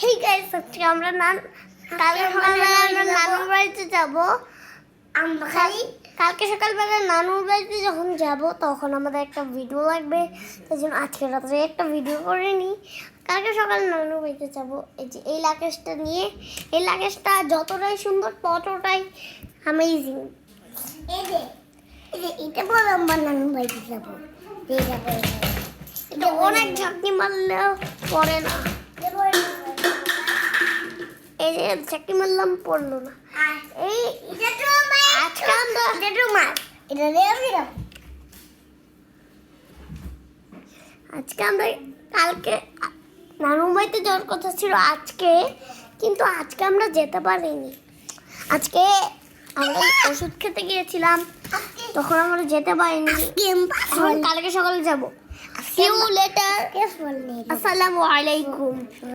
Hey guys, আজকে আমরা কালকে সকালবেলা আমরা নানুর বাড়িতে যাব। কালকে সকালবেলা নানুর বাড়িতে যখন যাব তখন আমাদের একটা ভিডিও লাগবে, তাই জন্য আজকে রাত্রে একটা ভিডিও করে নিই। কালকে সকালে নানুর বাড়িতে যাব। এই যে এই লাগেজটা নিয়ে, এই লাগেজটা যতটাই সুন্দর ততটাই অ্যামেজিং। এটা বলো আমার নানুর বাড়িতে যাবো। এটা অনেক ঝাঁকি মারলেও পড়ে না। এই যে ঝাঁকি মারলাম পড়লো না। এই আজকে আমরা কালকে নানুর বাড়িতে যাওয়ার কথা ছিল আজকে, কিন্তু আজকে আমরা যেতে পারিনি। আজকে আমরা ওষুধ খেতে গিয়েছিলাম, তখন আমরা যেতে পারিনি। এখন কালকে সকালে যাবো। See you later. আসসালামু আলাইকুম।